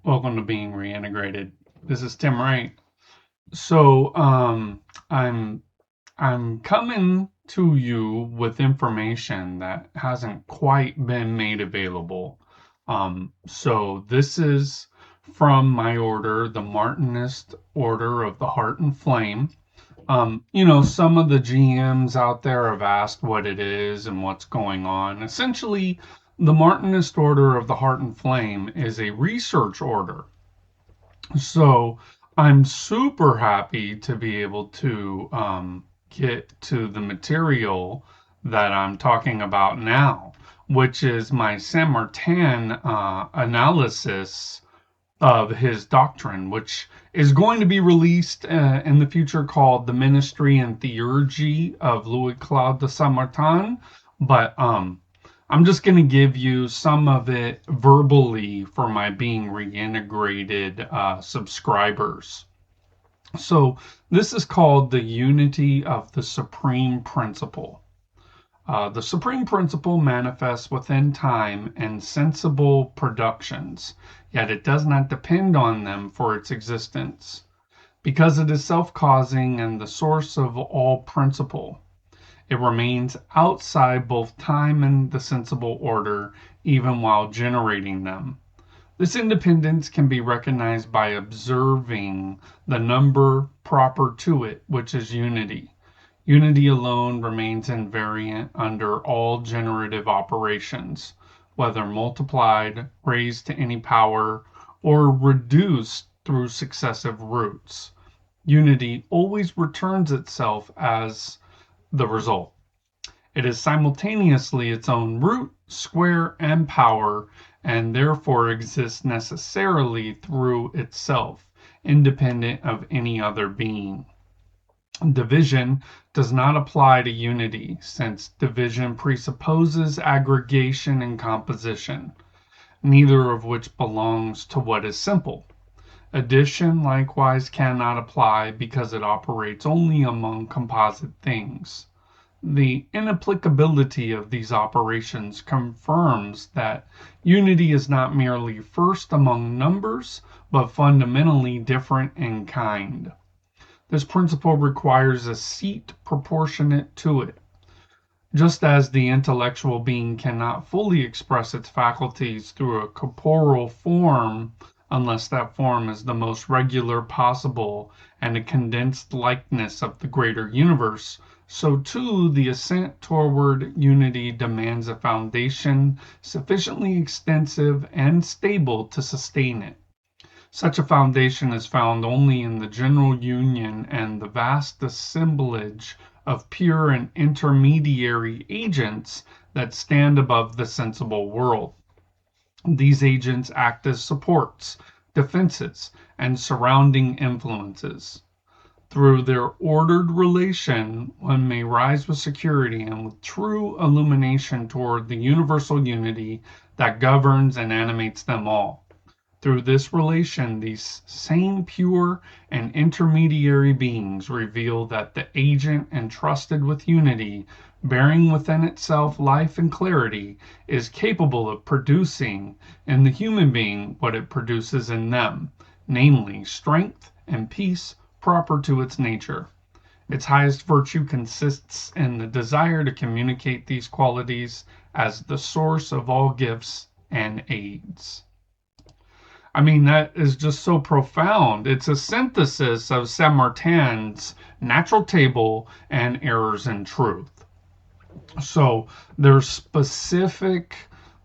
Welcome to Being Reintegrated. This is Tim Wright. So, I'm coming to you with information that hasn't quite been made available. So this is from my order, the Martinist Order of the Heart and Flame. Some of the GMs out there have asked what it is and what's going on. Essentially, the Martinist Order of the Heart and Flame is a research order. So I'm super happy to be able to get to the material that I'm talking about now, which is my Saint Martin analysis of his doctrine, which is going to be released in the future called The Ministry and Theurgy of Louis Claude de Saint Martin. But I'm just going to give you some of it verbally for my Being Reintegrated subscribers. So this is called the unity of the supreme principle. The supreme principle manifests within time and sensible productions, yet it does not depend on them for its existence, because it is self-causing and the source of all principle. It remains outside both time and the sensible order, even while generating them. This independence can be recognized by observing the number proper to it, which is unity. Unity alone remains invariant under all generative operations, whether multiplied, raised to any power, or reduced through successive roots. Unity always returns itself as the result. It is simultaneously its own root, square, and power, and therefore exists necessarily through itself, independent of any other being. Division does not apply to unity, since division presupposes aggregation and composition, neither of which belongs to what is simple. Addition likewise cannot apply because it operates only among composite things. The inapplicability of these operations confirms that unity is not merely first among numbers, but fundamentally different in kind. This principle requires a seat proportionate to it. Just as the intellectual being cannot fully express its faculties through a corporeal form unless that form is the most regular possible and a condensed likeness of the greater universe, so too the ascent toward unity demands a foundation sufficiently extensive and stable to sustain it. Such a foundation is found only in the general union and the vast assemblage of pure and intermediary agents that stand above the sensible world. These agents act as supports, defenses, and surrounding influences. Through their ordered relation, one may rise with security and with true illumination toward the universal unity that governs and animates them all. Through this relation, these same pure and intermediary beings reveal that the agent entrusted with unity, bearing within itself life and clarity, is capable of producing in the human being what it produces in them, namely strength and peace proper to its nature. Its highest virtue consists in the desire to communicate these qualities as the source of all gifts and aids. I mean, that is just so profound. It's a synthesis of Saint Martin's natural table and errors in truth. So there's specific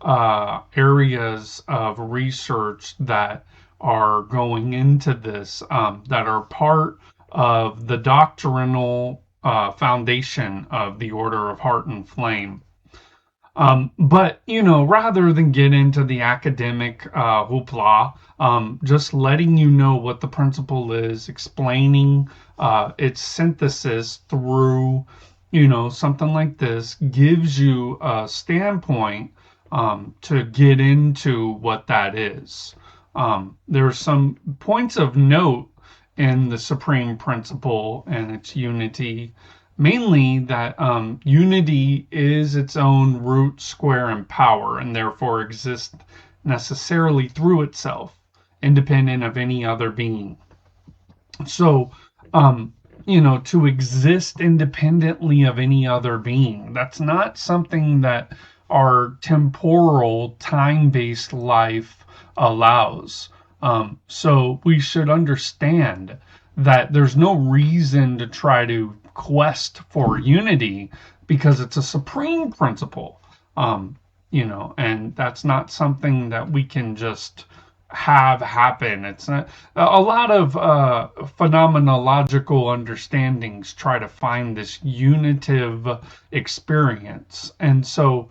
areas of research that are going into this that are part of the doctrinal foundation of the Order of Heart and Flame. But, rather than get into the academic hoopla, just letting you know what the principle is, explaining its synthesis through, something like this gives you a standpoint to get into what that is. There are some points of note in the supreme principle and its unity, mainly that unity is its own root, square, and power, and therefore exists necessarily through itself, independent of any other being. So, um, to exist independently of any other being, that's not something that our temporal, time based life allows. So, we should understand that there's no reason to try to quest for unity because it's a supreme principle. And that's not something that we can just have happen. It's not a lot of phenomenological understandings try to find this unitive experience. And so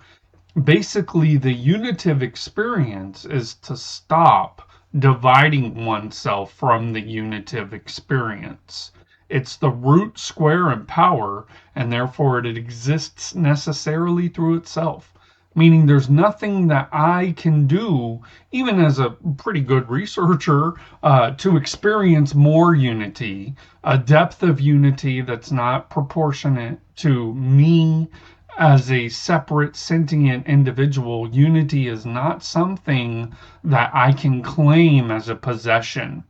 basically, the unitive experience is to stop dividing oneself from the unitive experience. It's the root, square, and power, and therefore it exists necessarily through itself. Meaning there's nothing that I can do, even as a pretty good researcher, to experience more unity, a depth of unity that's not proportionate to me as a separate sentient individual. Unity is not something that I can claim as a possession.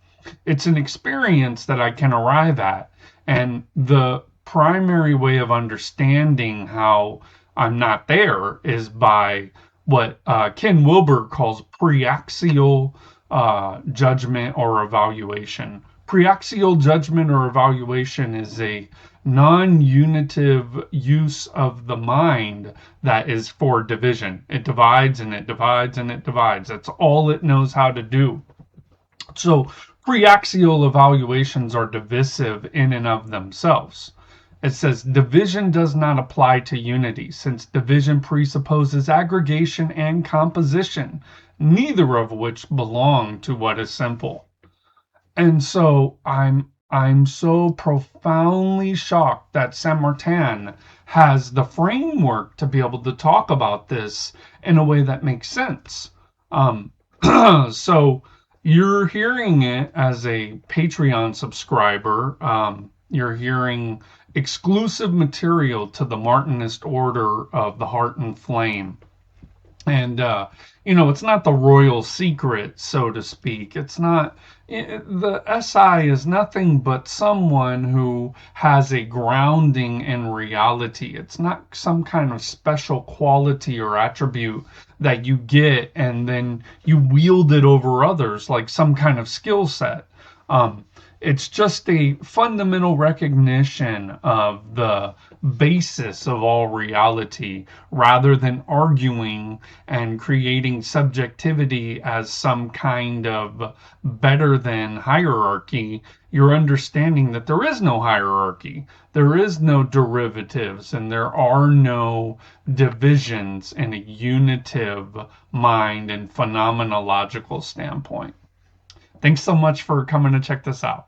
It's an experience that I can arrive at. And the primary way of understanding how I'm not there is by what Ken Wilber calls preaxial judgment or evaluation. Preaxial judgment or evaluation is a non-unitive use of the mind that is for division. It divides and it divides and it divides. That's all it knows how to do. So preaxial evaluations are divisive in and of themselves. It says division does not apply to unity, since division presupposes aggregation and composition, neither of which belong to what is simple. And so I'm so profoundly shocked that Saint Martin has the framework to be able to talk about this in a way that makes sense. Um, so you're hearing it as a Patreon subscriber. You're hearing exclusive material to the Martinist Order of the Heart and Flame. And it's not the royal secret, so to speak. It's not the SI is nothing but someone who has a grounding in reality. It's not some kind of special quality or attribute that you get and then you wield it over others like some kind of skill set. It's just a fundamental recognition of the basis of all reality rather than arguing and creating subjectivity as some kind of better than hierarchy. You're understanding that there is no hierarchy, there is no derivatives, and there are no divisions in a unitive mind and phenomenological standpoint. Thanks so much for coming to check this out.